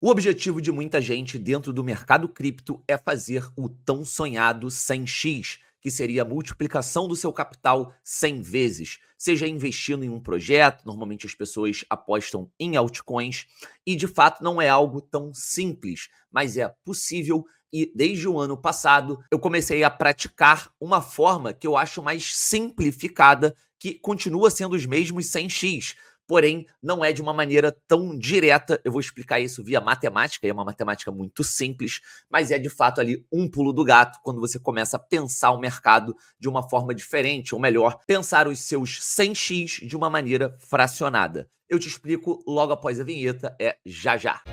O objetivo de muita gente dentro do mercado cripto é fazer o tão sonhado 100x, que seria a multiplicação do seu capital 100 vezes, seja investindo em um projeto. Normalmente as pessoas apostam em altcoins e de fato não é algo tão simples, mas é possível. E desde o ano passado eu comecei a praticar uma forma que eu acho mais simplificada, que continua sendo os mesmos 100x, porém não é de uma maneira tão direta. Eu vou explicar isso via matemática, e é uma matemática muito simples, mas é de fato ali um pulo do gato quando você começa a pensar o mercado de uma forma diferente, ou melhor, pensar os seus 100x de uma maneira fracionada. Eu te explico logo após a vinheta, já já.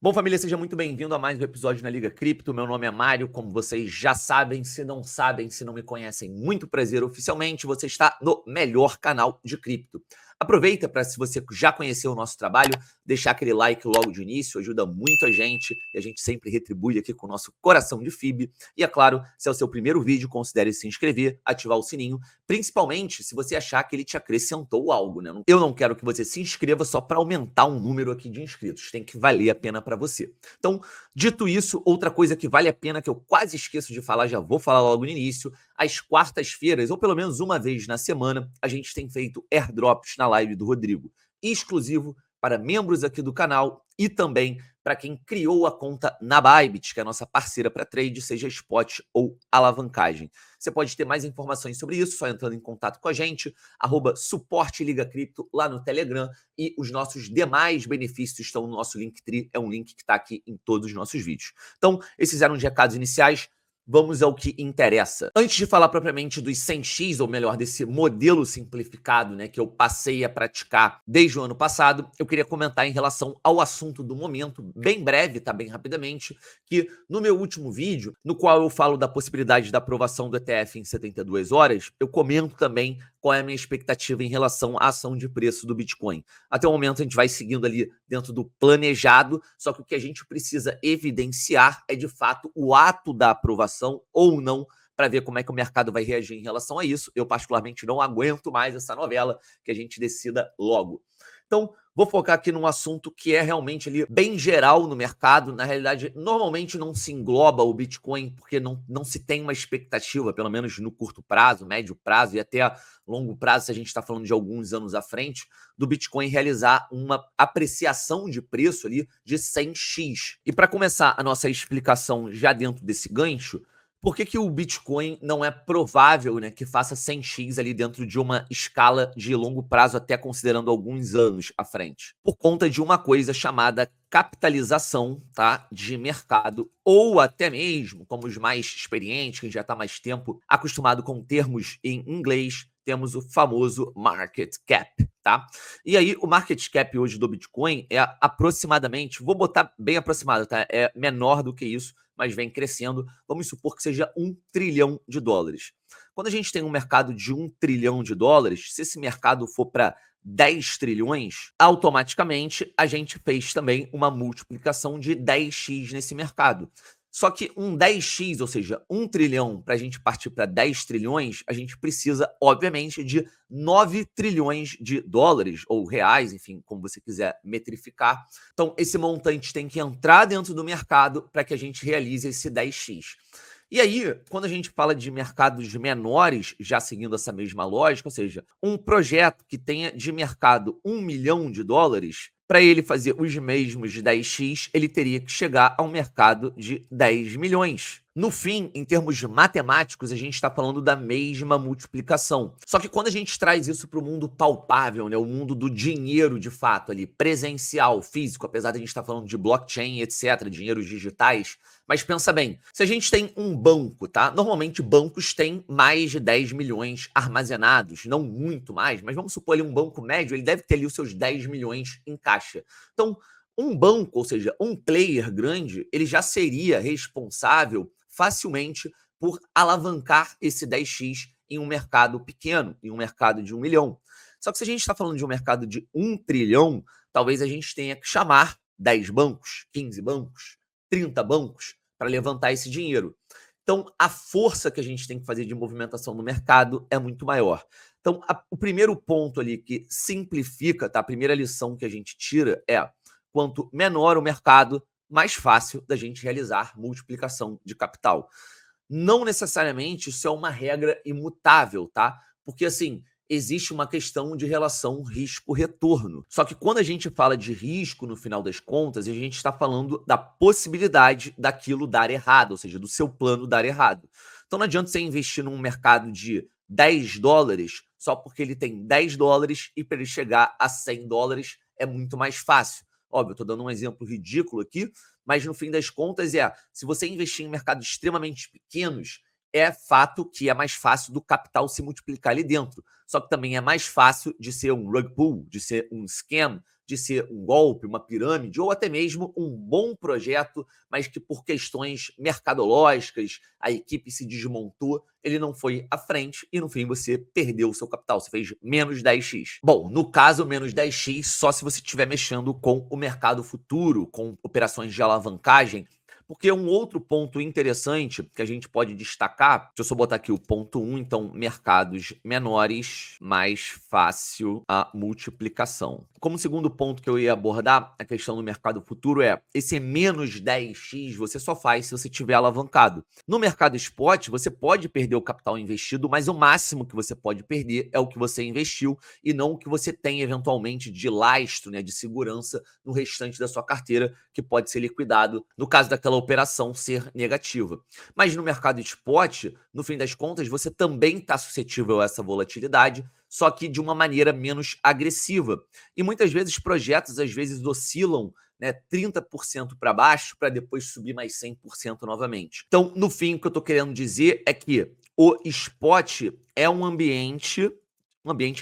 Bom, família, seja muito bem-vindo a mais um episódio na Liga Cripto. Meu nome é Mário, como vocês já sabem. Se não sabem, se não me conhecem, muito prazer oficialmente. Você está no melhor canal de cripto. Aproveita para, se você já conheceu o nosso trabalho, deixar aquele like logo de início, ajuda muito a gente e a gente sempre retribui aqui com o nosso coração de FIB. E é claro, se é o seu primeiro vídeo, considere se inscrever, ativar o sininho, principalmente se você achar que ele te acrescentou algo, né? Eu não quero que você se inscreva só para aumentar um número aqui de inscritos, tem que valer a pena para você. Então, dito isso, outra coisa que vale a pena, que eu quase esqueço de falar, já vou falar logo no início: às quartas-feiras, ou pelo menos uma vez na semana, a gente tem feito airdrops na live do Rodrigo, exclusivo para membros aqui do canal e também para quem criou a conta na Bybit, que é a nossa parceira para trade, seja spot ou alavancagem. Você pode ter mais informações sobre isso só entrando em contato com a gente, @suporteligacripto lá no Telegram, e os nossos demais benefícios estão no nosso Linktree, é um link que está aqui em todos os nossos vídeos. Então, esses eram os recados iniciais. Vamos ao que interessa. Antes de falar propriamente dos 100x, ou melhor, desse modelo simplificado, né, que eu passei a praticar desde o ano passado, eu queria comentar em relação ao assunto do momento, bem breve, tá, bem rapidamente, que no meu último vídeo, no qual eu falo da possibilidade da aprovação do ETF em 72 horas, eu comento também qual é a minha expectativa em relação à ação de preço do Bitcoin. Até o momento a gente vai seguindo ali dentro do planejado, só que o que a gente precisa evidenciar é de fato o ato da aprovação ou não, para ver como é que o mercado vai reagir em relação a isso. Eu particularmente não aguento mais essa novela, que a gente decida logo. Então, vou focar aqui num assunto que é realmente ali bem geral no mercado. Na realidade, normalmente não se engloba o Bitcoin, porque não se tem uma expectativa, pelo menos no curto prazo, médio prazo e até longo prazo, se a gente está falando de alguns anos à frente, do Bitcoin realizar uma apreciação de preço ali de 100x. E para começar a nossa explicação já dentro desse gancho, por que o Bitcoin não é provável, né, que faça 100x ali dentro de uma escala de longo prazo, até considerando alguns anos à frente? Por conta de uma coisa chamada capitalização, tá, de mercado, ou até mesmo, como os mais experientes, quem já está mais tempo acostumado com termos em inglês, temos o famoso market cap, tá? E aí, o market cap hoje do Bitcoin é aproximadamente, vou botar bem aproximado, tá? É menor do que isso, mas vem crescendo. Vamos supor que seja $1 trilhão. Quando a gente tem um mercado de $1 trilhão, se esse mercado for para 10 trilhões, automaticamente a gente fez também uma multiplicação de 10x nesse mercado. Só que um 10x, ou seja, 1 trilhão, para a gente partir para 10 trilhões, a gente precisa, obviamente, de 9 trilhões de dólares ou reais, enfim, como você quiser metrificar. Então, esse montante tem que entrar dentro do mercado para que a gente realize esse 10x. E aí, quando a gente fala de mercados menores, já seguindo essa mesma lógica, ou seja, um projeto que tenha de mercado $1 milhão, para ele fazer os mesmos 10x, ele teria que chegar ao mercado de 10 milhões. No fim, em termos matemáticos, a gente está falando da mesma multiplicação. Só que quando a gente traz isso para o mundo palpável, né, o mundo do dinheiro de fato ali, presencial, físico, apesar de a gente estar falando de blockchain, etc., dinheiros digitais, mas pensa bem, se a gente tem um banco, tá? Normalmente bancos têm mais de 10 milhões armazenados, não muito mais, mas vamos supor ali um banco médio, ele deve ter ali os seus 10 milhões em caixa. Então, um banco, ou seja, um player grande, ele já seria responsável facilmente por alavancar esse 10x em um mercado pequeno, em um mercado de 1 milhão. Só que se a gente está falando de um mercado de 1 trilhão, talvez a gente tenha que chamar 10 bancos, 15 bancos, 30 bancos para levantar esse dinheiro. Então, a força que a gente tem que fazer de movimentação no mercado é muito maior. Então, o primeiro ponto ali que simplifica, tá? A primeira lição que a gente tira é: quanto menor o mercado, mais fácil da gente realizar multiplicação de capital. Não necessariamente isso é uma regra imutável, tá? Porque assim, existe uma questão de relação risco-retorno. Só que quando a gente fala de risco, no final das contas, a gente está falando da possibilidade daquilo dar errado, ou seja, do seu plano dar errado. Então não adianta você investir num mercado de $10 só porque ele tem $10 e para ele chegar a $100 é muito mais fácil. Óbvio, eu estou dando um exemplo ridículo aqui, mas no fim das contas se você investir em mercados extremamente pequenos, é fato que é mais fácil do capital se multiplicar ali dentro. Só que também é mais fácil de ser um rug pull, de ser um scam, de ser um golpe, uma pirâmide, ou até mesmo um bom projeto, mas que por questões mercadológicas, a equipe se desmontou, ele não foi à frente e no fim você perdeu o seu capital, você fez menos 10x. Bom, no caso, menos 10x só se você estiver mexendo com o mercado futuro, com operações de alavancagem, porque um outro ponto interessante que a gente pode destacar, deixa eu só botar aqui o ponto 1, então, mercados menores, mais fácil a multiplicação. Como segundo ponto que eu ia abordar, a questão do mercado futuro esse menos 10x você só faz se você tiver alavancado. No mercado spot, você pode perder o capital investido, mas o máximo que você pode perder é o que você investiu e não o que você tem eventualmente de lastro, né, de segurança no restante da sua carteira, que pode ser liquidado no caso daquela operação ser negativa. Mas no mercado spot, no fim das contas, você também está suscetível a essa volatilidade, só que de uma maneira menos agressiva. E muitas vezes projetos às vezes oscilam, né, 30% para baixo para depois subir mais 100% novamente. Então, no fim, o que eu estou querendo dizer é que o spot é um ambiente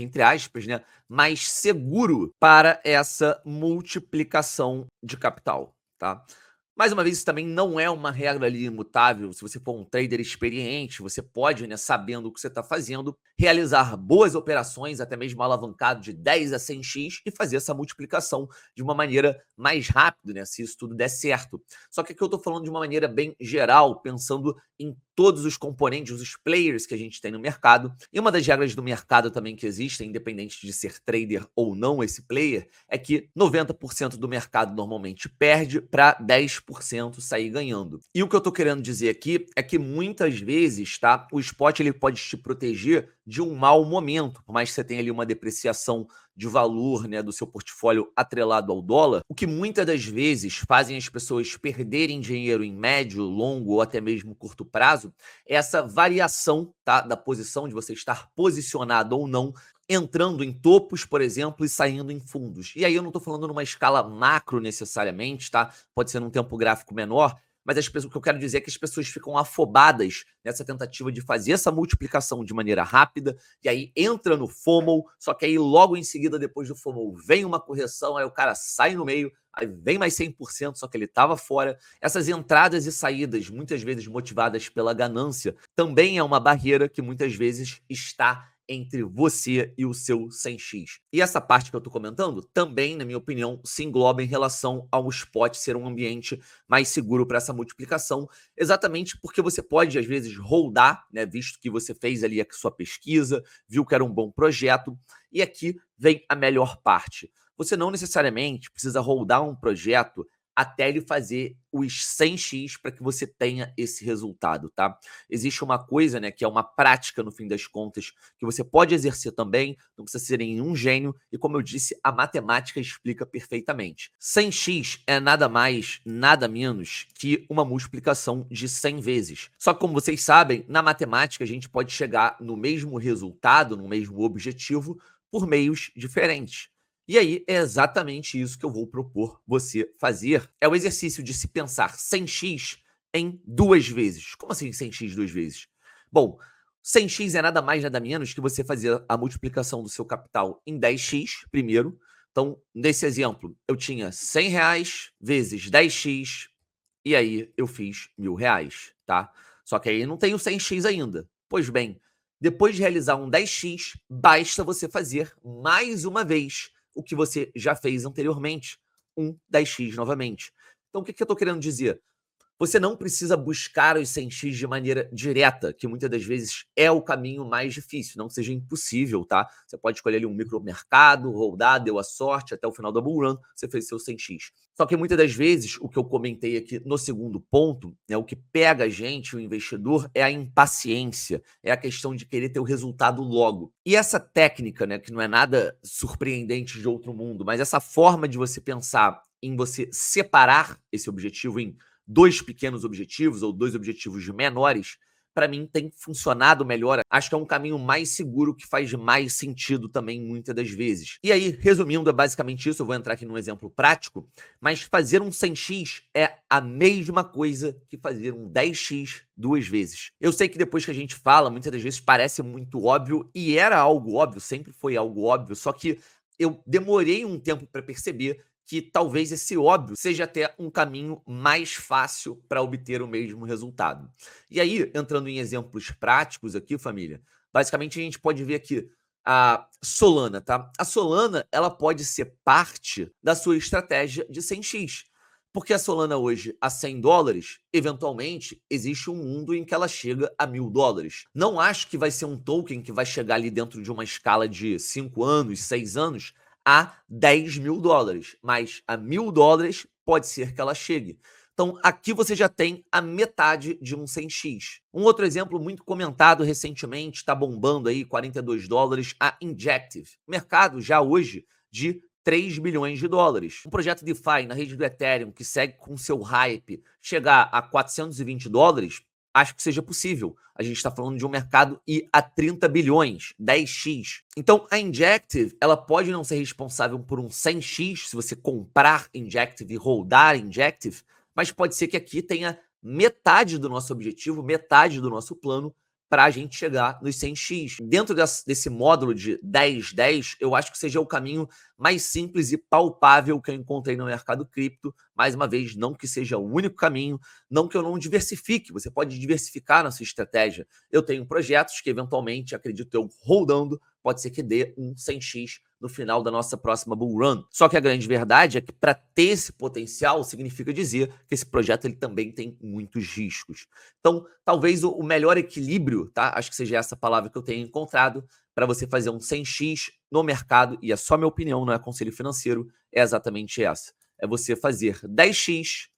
entre aspas, né, mais seguro para essa multiplicação de capital, tá? Mais uma vez, isso também não é uma regra ali imutável. Se você for um trader experiente, você pode, né, sabendo o que você está fazendo, realizar boas operações, até mesmo alavancado de 10 a 100x e fazer essa multiplicação de uma maneira mais rápida, né, se isso tudo der certo. Só que aqui eu estou falando de uma maneira bem geral, pensando em todos os componentes, os players que a gente tem no mercado. E uma das regras do mercado também que existem, independente de ser trader ou não esse player, é que 90% do mercado normalmente perde para 10% sair ganhando. E o que eu estou querendo dizer aqui é que muitas vezes, tá, o spot ele pode te proteger de um mau momento, por mais que você tenha ali uma depreciação de valor, né, do seu portfólio atrelado ao dólar, o que muitas das vezes fazem as pessoas perderem dinheiro em médio, longo ou até mesmo curto prazo é essa variação, tá, da posição, de você estar posicionado ou não, entrando em topos, por exemplo, e saindo em fundos. E aí eu não estou falando numa escala macro necessariamente, tá? Pode ser num tempo gráfico menor, mas o que eu quero dizer é que as pessoas ficam afobadas nessa tentativa de fazer essa multiplicação de maneira rápida, e aí entra no FOMO, só que aí logo em seguida, depois do FOMO, vem uma correção, aí o cara sai no meio, aí vem mais 100%, só que ele estava fora. Essas entradas e saídas, muitas vezes motivadas pela ganância, também é uma barreira que muitas vezes está entre você e o seu 100x. E essa parte que eu estou comentando também, na minha opinião, se engloba em relação ao spot ser um ambiente mais seguro para essa multiplicação, exatamente porque você pode, às vezes, holdar, né, visto que você fez ali a sua pesquisa, viu que era um bom projeto, e aqui vem a melhor parte. Você não necessariamente precisa holdar um projeto até ele fazer os 100x para que você tenha esse resultado, tá? Existe uma coisa, né, que é uma prática, no fim das contas, que você pode exercer também, não precisa ser nenhum gênio, e como eu disse, a matemática explica perfeitamente. 100x é nada mais, nada menos que uma multiplicação de 100 vezes. Só que, como vocês sabem, na matemática a gente pode chegar no mesmo resultado, no mesmo objetivo, por meios diferentes. E aí é exatamente isso que eu vou propor você fazer. É o exercício de se pensar 100x em 2 vezes. Como assim 100x 2 vezes? Bom, 100x é nada mais, nada menos que você fazer a multiplicação do seu capital em 10x primeiro. Então, nesse exemplo, eu tinha R$100 vezes 10x e aí eu fiz R$1.000, tá? Só que aí não tenho 100x ainda. Pois bem, depois de realizar um 10x, basta você fazer mais uma vez o que você já fez anteriormente, um 10x novamente. Então, o que eu estou querendo dizer? Você não precisa buscar os 100x de maneira direta, que muitas das vezes é o caminho mais difícil, não que seja impossível, tá? Você pode escolher ali um micromercado, rodar, deu a sorte, até o final da bull run, você fez seu 100x. Só que muitas das vezes, o que eu comentei aqui no segundo ponto, né, o que pega a gente, o investidor, é a impaciência, é a questão de querer ter o resultado logo. E essa técnica, né, que não é nada surpreendente de outro mundo, mas essa forma de você pensar em você separar esse objetivo em dois pequenos objetivos ou dois objetivos menores, para mim tem funcionado melhor. Acho que é um caminho mais seguro que faz mais sentido também muitas das vezes. E aí, resumindo, é basicamente isso. Eu vou entrar aqui num exemplo prático, mas fazer um 100x é a mesma coisa que fazer um 10x duas vezes. Eu sei que depois que a gente fala, muitas das vezes parece muito óbvio, e era algo óbvio, sempre foi algo óbvio, só que eu demorei um tempo para perceber que talvez esse óbvio seja até um caminho mais fácil para obter o mesmo resultado. E aí, entrando em exemplos práticos aqui, família, basicamente a gente pode ver aqui a Solana, tá? A Solana, ela pode ser parte da sua estratégia de 100x. Porque a Solana hoje a $100, eventualmente existe um mundo em que ela chega a $1.000. Não acho que vai ser um token que vai chegar ali dentro de uma escala de 5 anos, 6 anos, a $10.000, mas a $1.000 pode ser que ela chegue. Então, aqui você já tem a metade de um 100x. Um outro exemplo muito comentado recentemente, está bombando aí, $42, a Injective. Mercado já hoje de $3 bilhões. Um projeto DeFi na rede do Ethereum que segue com seu hype chegar a $420, acho que seja possível. A gente está falando de um mercado ir a 30 bilhões, 10x. Então, a Injective, ela pode não ser responsável por um 100x, se você comprar Injective e holdar Injective, mas pode ser que aqui tenha metade do nosso objetivo, metade do nosso plano, para a gente chegar nos 100x. Dentro desse módulo de 10-10, eu acho que seja o caminho mais simples e palpável que eu encontrei no mercado cripto. Mais uma vez, não que seja o único caminho, não que eu não diversifique. Você pode diversificar na sua estratégia. Eu tenho projetos que, eventualmente, acredito eu, rodando, pode ser que dê um 100x no final da nossa próxima bull run. Só que a grande verdade é que para ter esse potencial significa dizer que esse projeto ele também tem muitos riscos. Então, talvez o melhor equilíbrio, tá? Acho que seja essa palavra que eu tenho encontrado para você fazer um 100x no mercado, e é só minha opinião, não é conselho financeiro, é exatamente essa. É você fazer 10x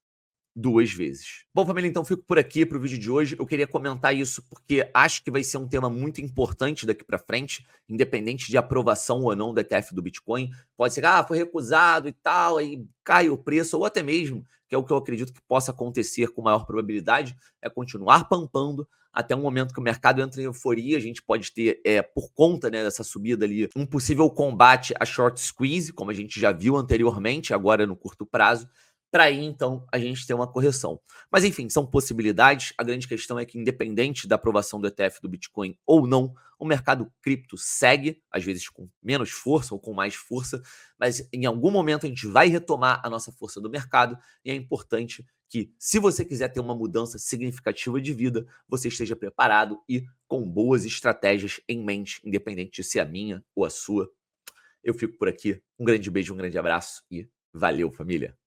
duas vezes. Bom, família, então fico por aqui para o vídeo de hoje. Eu queria comentar isso porque acho que vai ser um tema muito importante daqui para frente, independente de aprovação ou não do ETF do Bitcoin. Pode ser, foi recusado e tal, aí cai o preço, ou até mesmo, que é o que eu acredito que possa acontecer com maior probabilidade, é continuar pampando até um momento que o mercado entra em euforia. A gente pode ter, por conta, né, dessa subida ali, um possível combate a short squeeze, como a gente já viu anteriormente, agora no curto prazo, para aí, então, a gente ter uma correção. Mas, enfim, são possibilidades. A grande questão é que, independente da aprovação do ETF do Bitcoin ou não, o mercado cripto segue, às vezes com menos força ou com mais força, mas em algum momento a gente vai retomar a nossa força do mercado, e é importante que, se você quiser ter uma mudança significativa de vida, você esteja preparado e com boas estratégias em mente, independente de ser a minha ou a sua. Eu fico por aqui. Um grande beijo, um grande abraço e valeu, família!